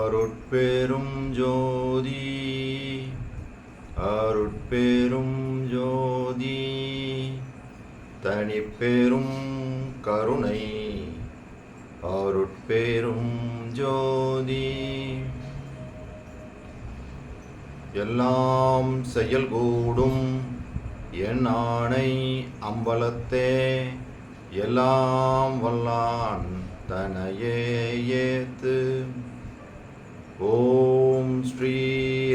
அருட்பெரும் ஜோதி அருட்பெரும் ஜோதி தனிப்பெரும் கருணை அருட்பெரும் ஜோதி எல்லாம் செயல்கூடும் என் ஆணை அம்பலத்தே எல்லாம் வல்லான் தனையே ஏத்து. ஓம் ஸ்ரீ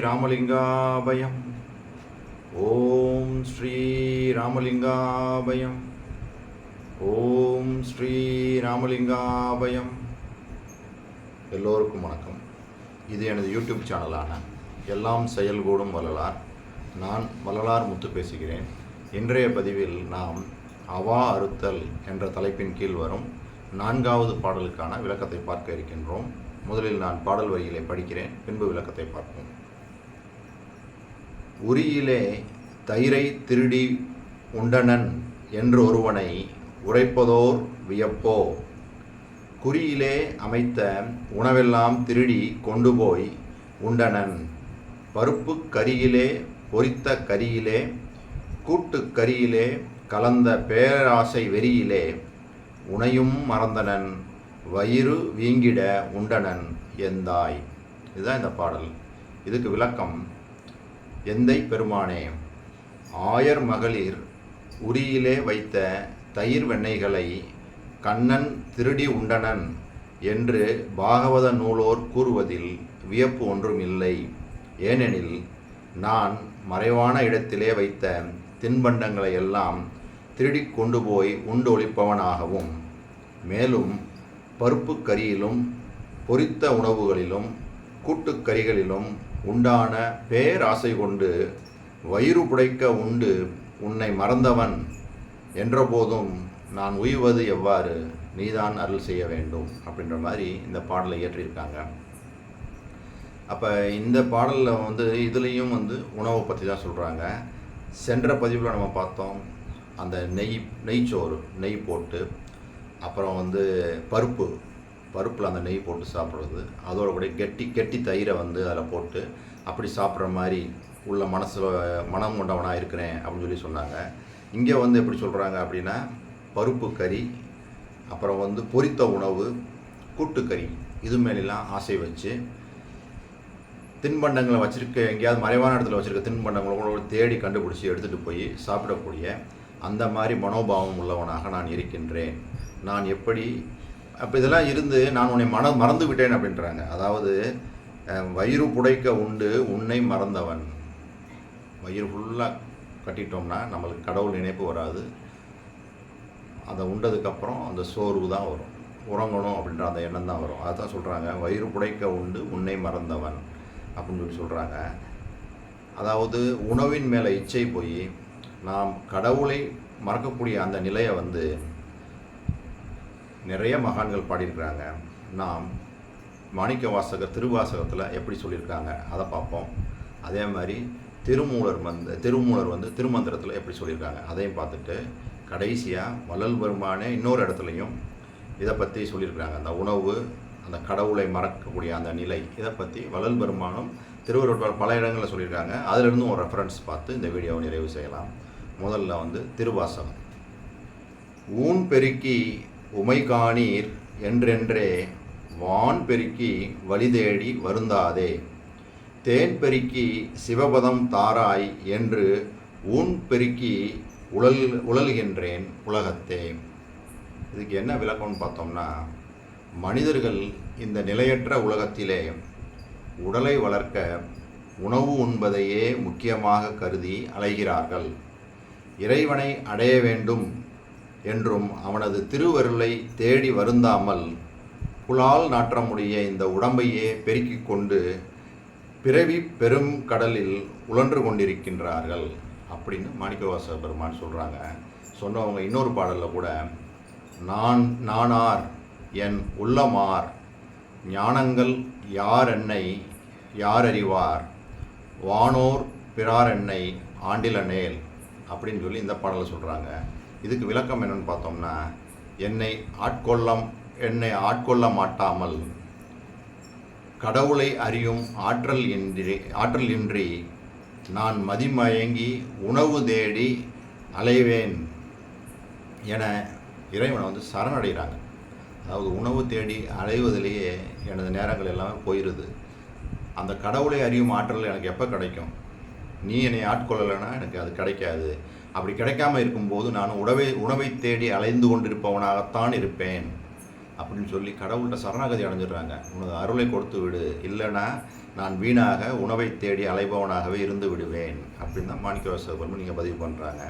ராமலிங்காபயம். ஓம் ஸ்ரீ ராமலிங்காபயம். ஓம் ஸ்ரீ ராமலிங்காபயம். எல்லோருக்கும் வணக்கம். இது எனது யூடியூப் சேனலான எல்லாம் செயல்கூடும் வள்ளலார். நான் வள்ளலார் முத்து பேசுகிறேன். இன்றைய பதிவில் நாம் அவா அறுத்தல் என்ற தலைப்பின் கீழ் வரும் 4வது பாடலுக்கான விளக்கத்தை பார்க்க இருக்கின்றோம். முதலில் நான் பாடல் வரிகளை படிக்கிறேன், பின்பு விளக்கத்தை பார்ப்போம். உரியிலே தயிரை திருடி உண்டனன் என்று ஒருவனை உரைப்பதோர் வியப்போ, குறியிலே அமைத்த உணவெல்லாம் திருடி கொண்டு போய் உண்டனன். பருப்பு கரியிலே பொரித்த கரியிலே கூட்டு கரியிலே கலந்த பேராசை வெறியிலே உனையும் மறந்தனன் வயிறு வீங்கிட உண்டனன் எந்தாய். இதுதான் இந்த பாடல். இதுக்கு விளக்கம்: எந்தை பெருமானே, ஆயர் மகளிர் உரியிலே வைத்த தயிர் வெண்ணெய்களை கண்ணன் திருடி உண்டனன் என்று பாகவத நூலோர் கூறுவதில் வியப்பு ஒன்றும் இல்லை. ஏனெனில் நான் மறைவான இடத்திலே வைத்த தின்பண்டங்களை எல்லாம் திருடி கொண்டு போய் உண்டு ஒழிப்பவனாகவும், மேலும் பருப்பு கரியிலும் பொரித்த உணவுகளிலும் கூட்டுக்கறிகளிலும் உண்டான பேராசை கொண்டு வயிறு புடைக்க உண்டு உன்னை மறந்தவன் என்றபோதும் நான் உய்வது எவ்வாறு, நீதான் அருள் செய்ய வேண்டும் அப்படின்ற மாதிரி இந்த பாடலை இயற்றியிருக்காங்க. அப்போ இந்த பாடலில் இதுலேயும் உணவை பற்றி தான் சொல்கிறாங்க. சென்ற பதிவில் நம்ம பார்த்தோம், அந்த நெய்ச்சோறு, நெய் போட்டு, அப்புறம் பருப்பில் அந்த நெய் போட்டு சாப்பிட்றது, அதோட கூட கெட்டி தயிரை அதில் போட்டு அப்படி சாப்பிட்ற மாதிரி உள்ள மனம் கொண்டவனாக இருக்கிறேன் அப்படின்னு சொல்லி சொன்னாங்க. இங்கே எப்படி சொல்கிறாங்க அப்படின்னா, பருப்பு கறி, அப்புறம் பொரித்த உணவு, கூட்டுக்கறி, இது மேலாம் ஆசை வச்சு தின்பண்டங்களை வச்சுருக்க, எங்கேயாவது மறைவான இடத்துல வச்சுருக்க தின்பண்டங்களோட தேடி கண்டுபிடிச்சி எடுத்துகிட்டு போய் சாப்பிடக்கூடிய அந்த மாதிரி மனோபாவம் உள்ளவனாக நான் இருக்கின்றேன். நான் எப்படி அப்போ இதெல்லாம் இருந்து நான் உன்னை மறந்து விட்டேன் அப்படின்றாங்க. அதாவது வயிறு புடைக்க உண்டு உன்னை மறந்தவன். வயிறு ஃபுல்லாக கட்டிட்டோம்னா நம்மளுக்கு கடவுள் நினைப்பு வராது. அதை உண்டதுக்கப்புறம் அந்த சோர்வு தான் வரும், உறங்கணும் அப்படின்ற அந்த எண்ணம் தான் வரும். அதுதான் சொல்கிறாங்க, வயிறு புடைக்க உண்டு உன்னை மறந்தவன் அப்படின்னு சொல்லி சொல்கிறாங்க. அதாவது உணவின் மேலே இச்சை போய் நாம் கடவுளை மறக்கக்கூடிய அந்த நிலையை நிறைய மகான்கள் பாடியிருக்கிறாங்க. நாம் மாணிக்க வாசகர் திருவாசகத்தில் எப்படி சொல்லியிருக்காங்க அதை பார்ப்போம். அதே மாதிரி திருமூலர் திருமந்திரத்தில் எப்படி சொல்லியிருக்காங்க அதையும் பார்த்துட்டு, கடைசியாக வள்ளல் பெருமானே இன்னொரு இடத்துலையும் இதை பற்றி சொல்லியிருக்காங்க. அந்த உணவு, அந்த கடவுளை மறக்கக்கூடிய அந்த நிலை, இதை பற்றி வள்ளல் பெருமானும் திருவருட்பால் பல இடங்களில் சொல்லியிருக்காங்க. அதிலிருந்தும் ஒரு ரெஃபரன்ஸ் பார்த்து இந்த வீடியோவை நிறைவு செய்யலாம். முதல்ல திருவாசகம். ஊன் பெருக்கி உமை காணீர் என்றென்றே வான் பெருக்கி வழிதேடி வருந்தாதே, தேன் பெருக்கி சிவபதம் தாராய் என்று ஊன் பெருக்கி உழல்கின்றேன் உலகத்தே. இதுக்கு என்ன விளக்கம்னு பார்த்தோம்னா, மனிதர்கள் இந்த நிலையற்ற உலகத்திலே உடலை வளர்க்க உணவு உண்பதையே முக்கியமாக கருதி அலைகிறார்கள். இறைவனை அடைய வேண்டும் என்றும் அவனது திருவருளை தேடி வருந்தாமல் புலால் நாற்றமுடைய இந்த உடம்பையே பெருக்கிக் கொண்டு பிறவி பெரும் கடலில் உழன்று கொண்டிருக்கின்றார்கள் அப்படின்னு மாணிக்கவாசக பெருமான் சொல்கிறாங்க. சொன்னவங்க இன்னொரு பாடலில் கூட, நானார் என் உள்ளமார் ஞானங்கள் யார் என்னை யார் அறிவார், வானோர் பிறார் என்னை ஆண்டிலனேல் அப்படின்னு சொல்லி இந்த பாடலை சொல்கிறாங்க. இதுக்கு விளக்கம் என்னென்னு பார்த்தோம்னா, என்னை ஆட்கொள்ள மாட்டாமல் கடவுளை அறியும் ஆற்றல் இன்றி நான் மதிமயங்கி உணவு தேடி அலைவேன் என இறைவனை வந்து சரணடைகிறாங்க. அதாவது உணவு தேடி அலைவதிலேயே எனது நேரங்கள் எல்லாமே போயிடுது. அந்த கடவுளை அறியும் ஆற்றல் எனக்கு எப்போ கிடைக்கும்? நீ என்னை ஆட்கொள்ளலைன்னா எனக்கு அது கிடைக்காது. அப்படி கிடைக்காம இருக்கும்போது நான் உணவை தேடி அலைந்து கொண்டிருப்பவனாகத்தான் இருப்பேன் அப்படின்னு சொல்லி கடவுள்கிட்ட சரணாகதி அடைஞ்சிடுறாங்க. உனது அருளை கொடுத்து விடு, இல்லைன்னா நான் வீணாக உணவை தேடி அலைபவனாகவே இருந்து விடுவேன் அப்படின்னு தான் மாணிக்கவாசகர் நீங்கள் பதிவு பண்ணுறாங்க.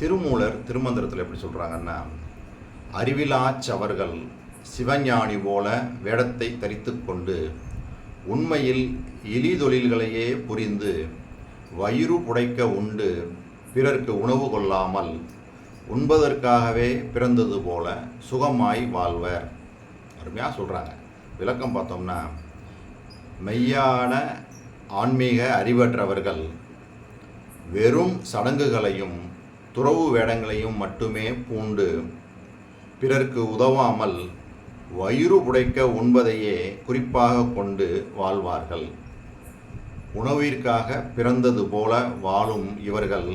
திருமூலர் திருமந்திரத்தில் எப்படி சொல்கிறாங்கன்னா, அறிவிலாச்சவர்கள் சிவஞானி போல வேடத்தை தரித்து கொண்டு உண்மையில் இழிதொழில்களையே புரிந்து வயிறு புடைக்க உண்டு பிறர்க்கு உணவு கொள்ளாமல் உண்பதற்காகவே பிறந்தது போல சுகமாய் வாழ்வர். அருமையாக சொல்கிறாங்க. விளக்கம் பார்த்தோம்னா, மெய்யான ஆன்மீக அறிவற்றவர்கள் வெறும் சடங்குகளையும் துறவு வேடங்களையும் மட்டுமே பூண்டு பிறர்க்கு உதவாமல் வயிறு புடைக்க உண்பதையே குறிப்பாக கொண்டு வாழ்வார்கள். உணவிற்காக பிறந்தது போல வாழும் இவர்கள்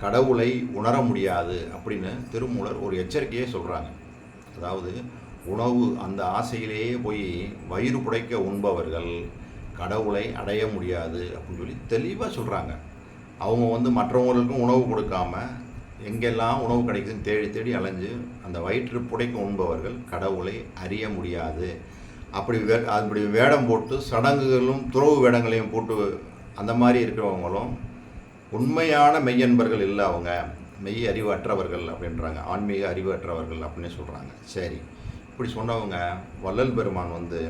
கடவுளை உணர முடியாது அப்படின்னு திருமூலர் ஒரு எச்சரிக்கையே சொல்கிறாங்க. அதாவது உணவு அந்த ஆசையிலேயே போய் வயிறு புடைக்க உண்பவர்கள் கடவுளை அடைய முடியாது அப்படின்னு சொல்லி தெளிவாக சொல்கிறாங்க. அவங்க வந்து மற்றவங்களுக்கும் உணவு கொடுக்காம எங்கெல்லாம் உணவு கிடைக்குதுன்னு தேடி தேடி அலைஞ்சு அந்த வயிற்று புடைக்க உண்பவர்கள் கடவுளை அறிய முடியாது. அப்படி வேடம் போட்டு சடங்குகளும் துறவு வேடங்களையும் போட்டு அந்த மாதிரி இருக்கிறவங்களும் உண்மையான மெய்யன்பர்கள் இல்லை, அவங்க மெய் அறிவு அற்றவர்கள் அப்படின்றாங்க, ஆன்மீக அறிவு அற்றவர்கள் அப்படின்னு சொல்கிறாங்க. சரி, இப்படி சொன்னவங்க வள்ளல் பெருமான் வந்து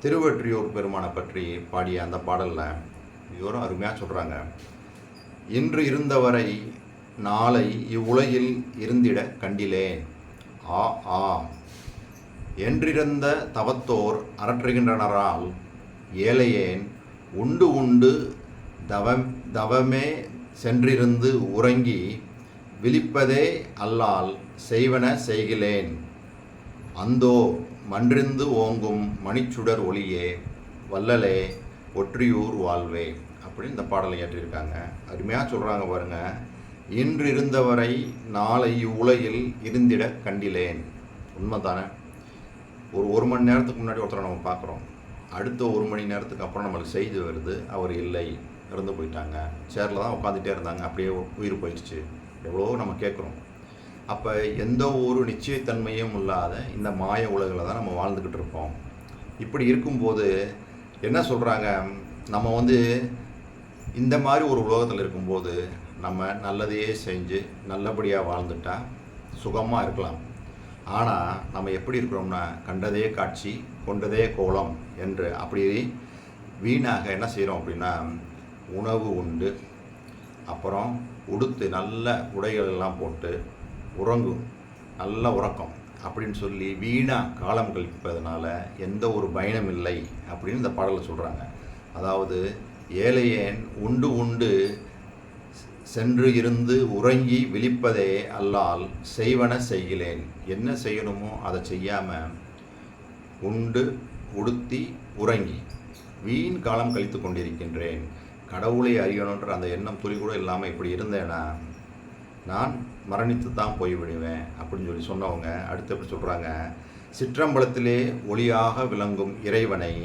திருவொற்றியூர் பெருமானை பற்றி பாடிய அந்த பாடலில் இவரும் அருமையாக சொல்கிறாங்க. இன்று இருந்தவரை நாளை இவ்வுலகில் இருந்திட கண்டிலேன். ஆ ஆ என்றிருந்த தவத்தோர் அரற்றுகின்றனரால் ஏழையேன் உண்டு உண்டு தவமே சென்றிருந்து உறங்கி விழிப்பதே அல்லால் செய்வன செய்கிலேன். அந்தோ மன்றிருந்து ஓங்கும் மணிச்சுடர் ஒளியே வள்ளலே ஒற்றியூர் வாழ்வே அப்படின்னு இந்த பாடலை ஏற்றிருக்காங்க. அருமையாக சொல்கிறாங்க பாருங்கள். இன்று இருந்தவரை நாளை இவ்வுலகில் இருந்திட கண்டிலேன். உண்மை தானே? ஒரு மணி நேரத்துக்கு முன்னாடி ஒருத்தரை நம்ம பார்க்குறோம், அடுத்த 1 மணி நேரத்துக்கு அப்புறம் நம்மளுக்கு செய்தி வருது, அவர் இல்லை, இறந்து போயிட்டாங்க, சேரில் தான் உட்காந்துட்டே இருந்தாங்க, அப்படியே உயிர் போயிடுச்சு, எவ்வளோ நம்ம கேட்குறோம். அப்போ எந்த ஒரு நிச்சயத்தன்மையும் இல்லாத இந்த மாய உலகில் தான் நம்ம வாழ்ந்துக்கிட்டு இருப்போம். இப்படி இருக்கும்போது என்ன சொல்கிறாங்க, நம்ம வந்து இந்த மாதிரி ஒரு உலகத்தில் இருக்கும்போது நம்ம நல்லதையே செஞ்சு நல்லபடியாக வாழ்ந்துட்டா சுகமாக இருக்கலாம். ஆனால் நம்ம எப்படி இருக்கிறோம்னா, கண்டதே காட்சி கொண்டதே கோலம் என்று அப்படி வீணாக என்ன செய்கிறோம் அப்படின்னா, உணவு உண்டு, அப்புறம் உடுத்து நல்ல உடைகள் எல்லாம் போட்டு உறங்கும், நல்ல உறக்கம் அப்படின்னு சொல்லி வீணாக காலம் கழிப்பதனால எந்த ஒரு பயனும் இல்லை அப்படின்னு இந்த பாடலில் சொல்கிறாங்க. அதாவது ஏழையேன் உண்டு உண்டு சென்று இருந்து உறங்கி விழிப்பதே அல்லால் செய்வன செய்கிலேன். என்ன செய்யணுமோ அதை செய்யாமல் உண்டு உடுத்தி உறங்கி வீண் காலம் கழித்து கொண்டிருக்கின்றேன். கடவுளை அறியணுன்ற அந்த எண்ணம் துளி கூட இல்லாமல் இப்படி இருந்தேன்னா நான் மரணித்து தான் போய்விடுவேன் அப்படின்னு சொல்லி சொன்னவங்க அடுத்து எப்படி சொல்கிறாங்க, சிற்றம்பலத்திலே ஒளியாக விளங்கும் இறைவனை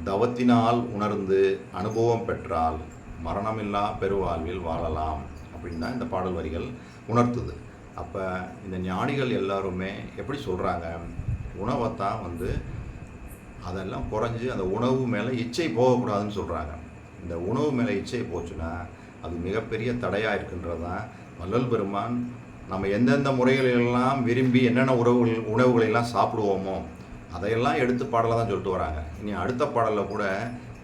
தவத்தினால் உணர்ந்து அனுபவம் பெற்றால் மரணமில்லா பெருவாழ்வில் வாழலாம் அப்படின்னு தான் இந்த பாடல் வரிகள் உணர்த்துது. அப்போ இந்த ஞானிகள் எல்லாருமே எப்படி சொல்கிறாங்க, உணவைத்தான் வந்து அதெல்லாம் குறைஞ்சி அந்த உணவு மேலே இச்சை போகக்கூடாதுன்னு சொல்கிறாங்க. இந்த உணவு மேலே இச்சை போச்சுன்னா அது மிகப்பெரிய தடையாக இருக்கின்றது தான் வள்ளல் பெருமான் நம்ம எந்தெந்த முறைகளெல்லாம் விரும்பி என்னென்ன உணவுகளெல்லாம் சாப்பிடுவோமோ அதையெல்லாம் எடுத்து பாடலை தான் சொல்லிட்டு வராங்க. இனி அடுத்த பாடலில் கூட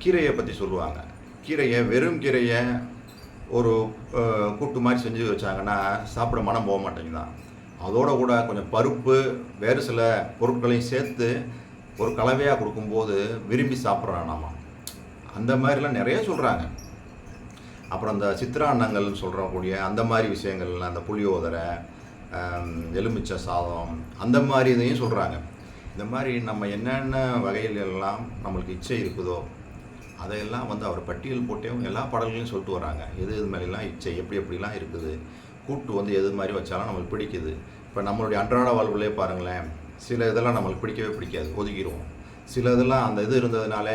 கீரையை பற்றி சொல்லுவாங்க. கீரையை வெறும் கீரையை ஒரு கூட்டு மாதிரி செஞ்சு வச்சாங்கன்னா சாப்பிட மனம் போக மாட்டேங்குதான். அதோட கூட கொஞ்சம் பருப்பு வேறு சில பொருட்களையும் சேர்த்து ஒரு கலவையாக கொடுக்கும்போது விரும்பி சாப்பிட்றான் நாம. அந்த மாதிரிலாம் நிறைய சொல்கிறாங்க. அப்புறம் அந்த சித்திரான்னங்கள் சொல்கிறக்கூடிய அந்த மாதிரி விஷயங்கள்லாம், அந்த புளியோதரை, எலுமிச்சை சாதம், அந்த மாதிரி இதையும் சொல்கிறாங்க. இந்த மாதிரி நம்ம என்னென்ன வகையில் எல்லாம் நம்மளுக்கு இச்சை இருக்குதோ அதையெல்லாம் வந்து அவர் பட்டியல் போட்டே எல்லா பாடல்களையும் சொல்லிட்டு வராங்க. எது எது மேலாம் இச்சை எப்படி எப்படிலாம் இருக்குது, கூட்டு வந்து எது மாதிரி வச்சாலும் நம்மளுக்கு பிடிக்குது. இப்போ நம்மளுடைய அன்றாட வாழ்வுகளே பாருங்களேன், சில இதெல்லாம் நம்மளுக்கு பிடிக்கவே பிடிக்காது, ஒதுக்கிடுவோம். சில இதெல்லாம் அந்த இது இருந்ததுனால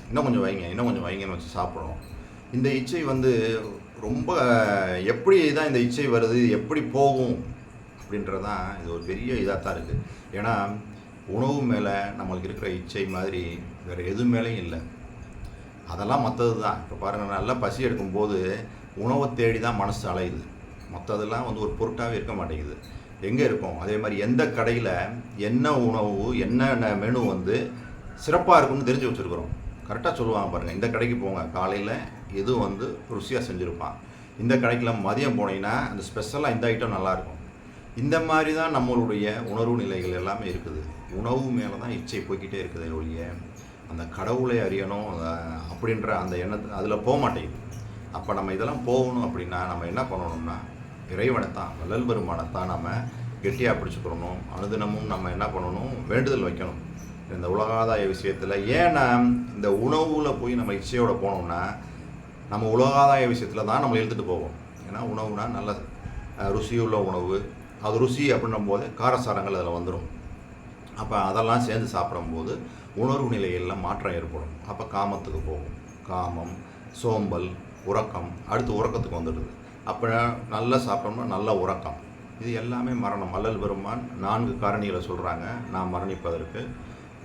இன்னும் கொஞ்சம் வைங்க இன்னும் கொஞ்சம் வைங்கன்னு வச்சு சாப்பிட்றோம். இந்த இச்சை வந்து ரொம்ப எப்படி தான் இந்த இச்சை வருது, எப்படி போகும் அப்படின்றதான் இது ஒரு பெரிய இதாக தான் இருக்குது. ஏன்னா உணவு மேலே நம்மளுக்கு இருக்கிற இச்சை மாதிரி வேறு எது மேலேயும் இல்லை. அதெல்லாம் மற்றது தான். இப்போ பாருங்கள், நல்லா பசி எடுக்கும்போது உணவை தேடி தான் மனசு அலையுது. மற்றதெல்லாம் வந்து ஒரு பொருட்டாகவே இருக்க மாட்டேங்குது. எங்கே இருக்கும்? அதே மாதிரி எந்த கடையில் என்ன உணவு என்னென்ன மெனு வந்து சிறப்பாக இருக்கும்னு தெரிஞ்சு வச்சுருக்குறோம். கரெக்டாக சொல்லுவாங்க பாருங்கள், இந்த கடைக்கு போங்க, காலையில் எது வந்து ருசியாக செஞ்சுருப்பான். இந்த கடைக்கில் மதியம் போனீங்கன்னா அந்த ஸ்பெஷலாக இந்த ஐட்டம் நல்லாயிருக்கும். இந்த மாதிரி தான் நம்மளுடைய உணர்வு நிலைகள் எல்லாமே இருக்குது. உணவு மேலே தான் இச்சை போய்கிட்டே இருக்குது ஒழிய அந்த கடவுளை அறியணும் அப்படின்ற அந்த எண்ணத்தை அதில் போக மாட்டேங்குது. அப்போ நம்ம இதெல்லாம் போகணும் அப்படின்னா நம்ம என்ன பண்ணணும்னா, இறைவனைத்தான், வள்ளல் பெருமானைத்தான் நம்ம கெட்டியாக பிடிச்சிக்கிறணும். அனுதினமும் நம்ம என்ன பண்ணணும், வேண்டுதல் வைக்கணும். இந்த உலகாதாய விஷயத்தில் ஏன்னா இந்த உணவில் போய் நம்ம இச்சையோடு போனோம்னா நம்ம உலகாதாய விஷயத்தில் தான் நம்ம இழுத்துட்டு போவோம். ஏன்னா உணவுனா நல்ல ருசியுள்ள உணவு, அது ருசி அப்படின்னும் போது காரசாரங்கள் அதில் வந்துடும். அப்போ அதெல்லாம் சேர்ந்து சாப்பிடும்போது உணர்வு நிலையெல்லாம் மாற்றம் ஏற்படும். அப்போ காமத்துக்கு போகும். காமம், சோம்பல், உறக்கம், அடுத்து உறக்கத்துக்கு வந்துடுது. அப்போ நல்லா சாப்பிட்டோம்னா நல்ல உறக்கம். இது எல்லாமே மரணம். வள்ளல் பெருமான் 4 காரணிகளை சொல்கிறாங்க நாம் மரணிப்பதற்கு: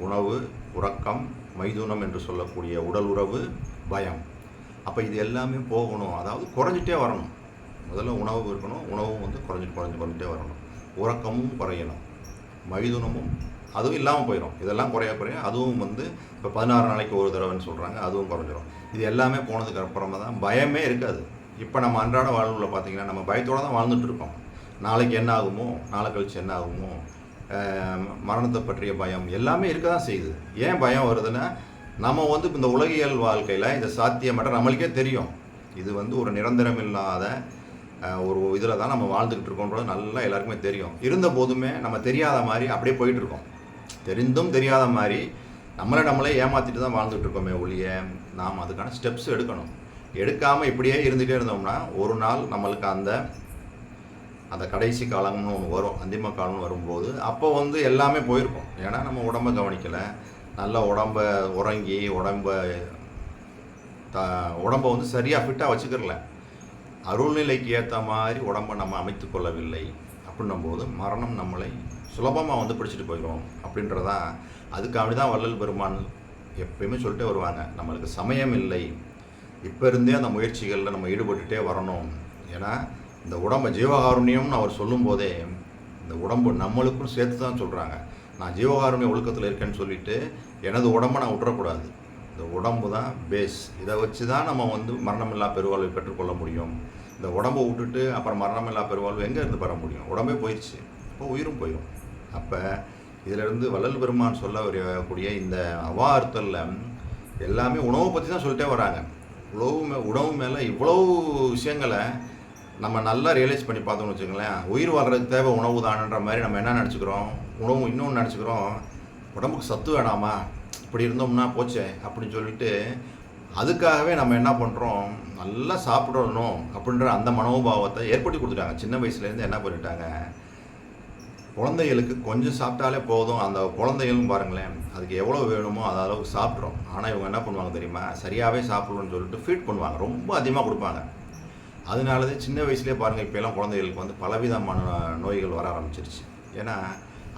உணவு, உறக்கம், மைதுனம் என்று சொல்லக்கூடிய உடல் உறவு, பயம். அப்போ இது எல்லாமே போகணும், அதாவது குறைஞ்சிட்டே வரணும். முதல்ல உணவு இருக்கணும், உணவும் வந்து குறைஞ்சிட்டே வரணும். உறக்கமும் குறையணும், மைதுனமும் அதுவும் இல்லாமல் போயிடும். இதெல்லாம் குறைய அதுவும் வந்து இப்போ 16 நாளைக்கு ஒரு தடவைன்னு சொல்கிறாங்க, அதுவும் குறைஞ்சிடும். இது எல்லாமே போனதுக்கு அப்புறமா தான் பயமே இருக்காது. இப்போ நம்ம அன்றாட வாழ்வில் பார்த்திங்கன்னா நம்ம பயத்தோடு தான் வாழ்ந்துட்டு இருக்கோம். நாளைக்கு என்ன ஆகுமோ, நாளை கழிச்சு என்ன ஆகுமோ, மரணத்தை பற்றிய பயம் எல்லாமே இருக்க தான் செய்யுது. ஏன் பயம் வருதுன்னா, நம்ம வந்து இந்த உலகியல் வாழ்க்கையில் இந்த சாத்தியமற்ற நம்மளுக்கே தெரியும். இது வந்து ஒரு நிரந்தரம் இல்லாத ஒரு இதில் தான் நம்ம வாழ்ந்துக்கிட்டு இருக்கோன்றது நல்லா எல்லாருக்குமே தெரியும். இருந்த போதுமே நம்ம தெரியாத மாதிரி அப்படியே போயிட்டுருக்கோம். தெரிந்தும் தெரியாத மாதிரி நம்மளே ஏமாற்றிட்டு தான் வாழ்ந்துட்டு இருக்கோமே ஒழிய நாம் அதுக்கான ஸ்டெப்ஸ் எடுக்கணும். எடுக்காமல் இப்படியே இருந்துகிட்டே இருந்தோம்னா ஒரு நாள் நம்மளுக்கு அந்த கடைசி காலம்னு ஒன்று வரும், அந்திம காலம்னு வரும்போது அப்போ வந்து எல்லாமே போயிருக்கும். ஏன்னா நம்ம உடம்பை கவனிக்கலை, நல்ல உடம்பை உறங்கி உடம்பை வந்து சரியாக ஃபிட்டாக வச்சுக்கிறல, அருள்நிலைக்கு ஏற்ற மாதிரி உடம்பை நம்ம அமைத்து கொள்ளவில்லை அப்படின்னும் போது மரணம் நம்மளை சுலபமாக வந்து பிடிச்சிட்டு போயிடும் அப்படின்றதான். அதுக்காக தான் வள்ளல் பெருமான் எப்பயுமே சொல்லிட்டே வருவாங்க, நம்மளுக்கு சமயம் இல்லை, இப்போ இருந்தே அந்த முயற்சிகளில் நம்ம ஈடுபட்டுகிட்டே வரணும். ஏன்னா இந்த உடம்பை ஜீவகாருண்யம்னு அவர் சொல்லும்போதே இந்த உடம்பு நம்மளுக்கும் சேர்த்து தான் சொல்கிறாங்க. நான் ஜீவகாருண்ய ஒழுக்கத்தில் இருக்கேன்னு சொல்லிவிட்டு எனது உடம்பை நான் விட்டுறக்கூடாது. இந்த உடம்பு தான் பேஸ். இதை வச்சு தான் நம்ம வந்து மரணமில்லா பெருவாழ்வை பெற்றுக்கொள்ள முடியும். இந்த உடம்பை விட்டுட்டு அப்புறம் மரணமில்லா பெருவாழ்வு எங்கே இருந்து பெற முடியும்? உடம்பே போயிடுச்சு, இப்போ உயிரும் போயிடும். அப்போ இதிலிருந்து வள்ளல் பெருமான் சொல்ல வரக்கூடிய இந்த அவார்த்தலில் எல்லாமே உணவை பற்றி தான் சொல்லிட்டே வராங்க. உணவு மேலே இவ்வளவு விஷயங்களை நம்ம நல்லா ரியலைஸ் பண்ணி பார்த்தோம்னு வச்சுக்கோங்களேன். உயிர் வாழ்கிறதுக்கு தேவை உணவு தானன்ற மாதிரி நம்ம என்ன நினச்சிக்கிறோம், உணவு இன்னொன்று நினச்சிக்கிறோம், உடம்புக்கு சத்து வேணாமா, இப்படி இருந்தோம்னா போச்சே அப்படின்னு சொல்லிட்டு அதுக்காகவே நம்ம என்ன பண்ணுறோம், நல்லா சாப்பிடணும் அப்படின்ற அந்த மனோபாவத்தை ஏற்படுத்தி கொடுத்துட்டாங்க. சின்ன வயசுலேருந்து என்ன பண்ணிட்டாங்க, குழந்தைகளுக்கு கொஞ்சம் சாப்பிட்டாலே போதும். அந்த குழந்தைகளும் பாருங்களேன், அதுக்கு எவ்வளோ வேணுமோ அது அளவுக்கு சாப்பிட்றோம். ஆனால் இவங்க என்ன பண்ணுவாங்க தெரியுமா, சரியாகவே சாப்பிடணும்னு சொல்லிட்டு ஃபீட் பண்ணுவாங்க, ரொம்ப அதிகமாக கொடுப்பாங்க. அதனாலதே சின்ன வயசுலேயே பாருங்கள், இப்போலாம் குழந்தைகளுக்கு வந்து பலவிதமான நோய்கள் வர ஆரம்பிச்சிருச்சு. ஏன்னா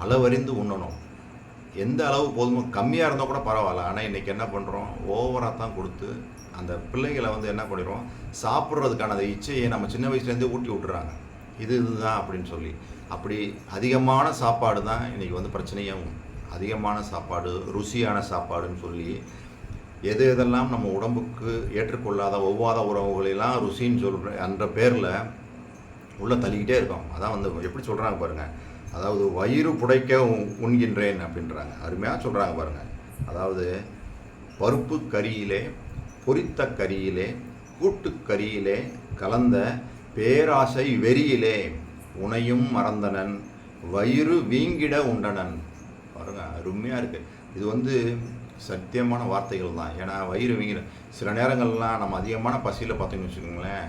அளவறிந்து உண்ணணும். எந்த அளவு போதுமோ, கம்மியாக இருந்தால் கூட பரவாயில்ல. ஆனால் இன்றைக்கி என்ன பண்ணுறோம், ஓவராக தான் கொடுத்து அந்த பிள்ளைகளை வந்து என்ன பண்ணிடுறோம், சாப்பிட்றதுக்கான அந்த இச்சையை நம்ம சின்ன வயசுலேருந்தே ஊட்டி விட்டுறாங்க. இதுதான் அப்படின்னு சொல்லி. அப்படி அதிகமான சாப்பாடு தான் இன்றைக்கி வந்து பிரச்சனையும். அதிகமான சாப்பாடு, ருசியான சாப்பாடுன்னு சொல்லி எதெல்லாம் நம்ம உடம்புக்கு ஏற்றுக்கொள்ளாத ஒவ்வாத உறவுகளெல்லாம் ருசின்னு சொல்கிற அந்த பேரில் உள்ளே தள்ளிக்கிட்டே இருக்கோம். அதான் வந்து எப்படி சொல்கிறாங்க பாருங்கள், அதாவது வயிறு புடைக்க உண்கின்றேன் அப்படின்றாங்க. அருமையாக சொல்கிறாங்க பாருங்கள். அதாவது பருப்பு கறியிலே, பொரித்த கறியிலே, கூட்டுக்கறியிலே கலந்த பேராசை வெறியிலே உனையும் மறந்தனன், வயிறு வீங்கிட உண்டனன். பாருங்க அருமையாக இருக்குது. இது வந்து சத்தியமான வார்த்தைகள் தான். ஏன்னா வயிறு வீங்கிற சில நேரங்கள்லாம் நம்ம அதிகமான பசியில் பார்த்தீங்கன்னு வச்சுக்கோங்களேன்,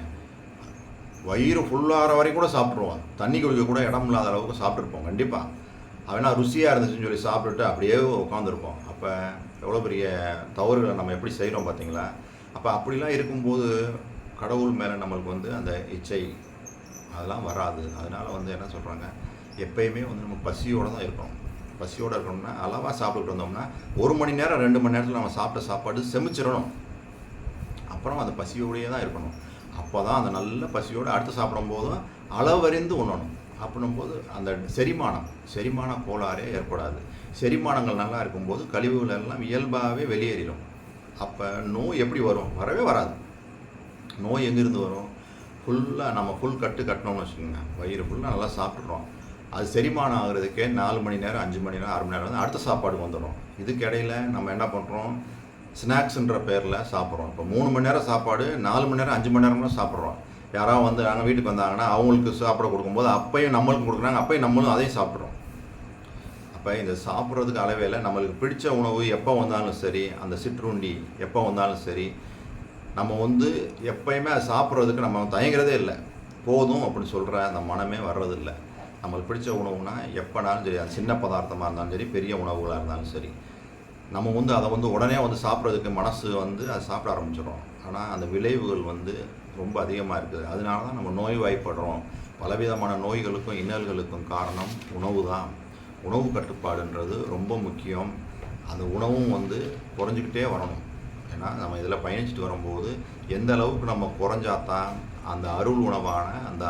வயிறு ஃபுல்லாகிற வரைக்கும் கூட சாப்பிட்ருவோம். தண்ணி குடிக்க கூட இடம் இல்லாத அளவுக்கு சாப்பிட்ருப்போம் கண்டிப்பாக. அவனா ருசியாக இருந்துச்சுன்னு சொல்லி சாப்பிட்டுட்டு அப்படியே உட்காந்துருப்போம். அப்போ எவ்வளோ பெரிய தவறுகளை நம்ம எப்படி செய்கிறோம் பார்த்தீங்களா? அப்போ அப்படிலாம் இருக்கும்போது கடவுள் மேலே நம்மளுக்கு வந்து அந்த இச்சை அதெல்லாம் வராது. அதனால் வந்து என்ன சொல்கிறாங்க, எப்பயுமே வந்து நம்ம பசியோடு தான் இருக்கணும். பசியோடு இருக்கணும்னா அளவாக சாப்பிட்டுட்டு வந்தோம்னா 1 மணி நேரம் 2 மணி நேரத்தில் நம்ம சாப்பிட்ட சாப்பாடு செமிச்சிடணும். அப்புறம் அந்த பசியோடையே தான் இருக்கணும். அப்போ தான் அந்த நல்ல பசியோடு அடுத்து சாப்பிடும்போதும் அளவறிந்து உண்ணணும். அப்படின்னும்போது அந்த செரிமான கோளாறே ஏற்படாது. செரிமானங்கள் நல்லா இருக்கும்போது கழிவுகள் எல்லாம் இயல்பாகவே வெளியேறிடும். அப்போ நோய் எப்படி வரும்? வரவே வராது. நோய் எங்கேருந்து வரும்? ஃபுல்லாக நம்ம ஃபுல் கட்டணும்னு வச்சுக்கோங்க. வயிறு ஃபுல்லாக நல்லா சாப்பிட்றோம். அது செரிமானம் ஆகுறதுக்கே 4 மணி நேரம் 5 மணி நேரம் 6 மணி நேரம் வந்து அடுத்த சாப்பாடுக்கு வந்துடும். இதுக்கு இடையில் நம்ம என்ன பண்ணுறோம், ஸ்நாக்ஸுன்ற பேரில் சாப்பிட்றோம். இப்போ 3 மணி நேரம் சாப்பாடு 4 மணி நேரம் 5 மணி நேரம்லாம் சாப்பிட்றோம். யாராவது வந்து நாங்கள் வீட்டுக்கு வந்தாங்கன்னா அவங்களுக்கு சாப்பிட கொடுக்கும்போது அப்பையும் நம்மளுக்கு கொடுக்குறாங்க, அப்பையும் நம்மளும் அதையும் சாப்பிட்றோம். அப்போ இந்த சாப்பிட்றதுக்கு அளவேல நம்மளுக்கு பிடிச்ச உணவு எப்போ வந்தாலும் சரி, அந்த சிற்றுண்டி எப்போ வந்தாலும் சரி, நம்ம வந்து எப்பயுமே அதை சாப்பிட்றதுக்கு நம்ம தயங்குறதே இல்லை. போதும் அப்படின்னு சொல்கிற அந்த மனமே வர்றதில்லை. நம்மளுக்கு பிடிச்ச உணவுனா எப்போனாலும் சரி, அது சின்ன பதார்த்தமாக இருந்தாலும் சரி, பெரிய உணவுகளாக இருந்தாலும் சரி, நம்ம வந்து அதை வந்து உடனே வந்து சாப்பிட்றதுக்கு மனசு வந்து அதை சாப்பிட ஆரம்பிச்சிடும். ஆனால் அந்த விளைவுகள் வந்து ரொம்ப அதிகமாக இருக்குது. அதனால தான் நம்ம நோய்வாய்ப்படுறோம். பலவிதமான நோய்களுக்கும் இன்னல்களுக்கும் காரணம் உணவு தான். உணவு கட்டுப்பாடுன்றது ரொம்ப முக்கியம். அந்த உணவும் வந்து குறைஞ்சிக்கிட்டே வரணும். ஏன்னா நம்ம இதில் பயணிச்சுட்டு வரும்போது எந்த அளவுக்கு நம்ம குறைஞ்சாதான் அந்த அருள் உணவான அந்த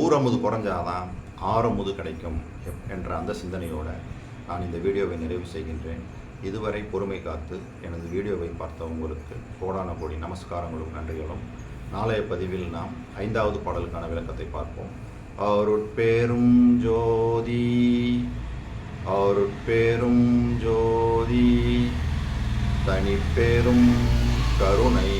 ஊரமுது குறைஞ்சாதான் ஆரமுது கிடைக்கும் என்ற அந்த சிந்தனையோடு நான் இந்த வீடியோவை நிறைவு செய்கின்றேன். இதுவரை பொறுமை காத்து எனது வீடியோவை பார்த்த உங்களுக்கு கோடான கோடி நமஸ்காரங்களும் நன்றிகளும். நாளைய பதிவில் நாம் 5வது பாடலுக்கான விளக்கத்தை பார்ப்போம். அருட்பெரும் ஜோதி அருட்பெரும் ஜோதி தனிப்பெரும் கருணை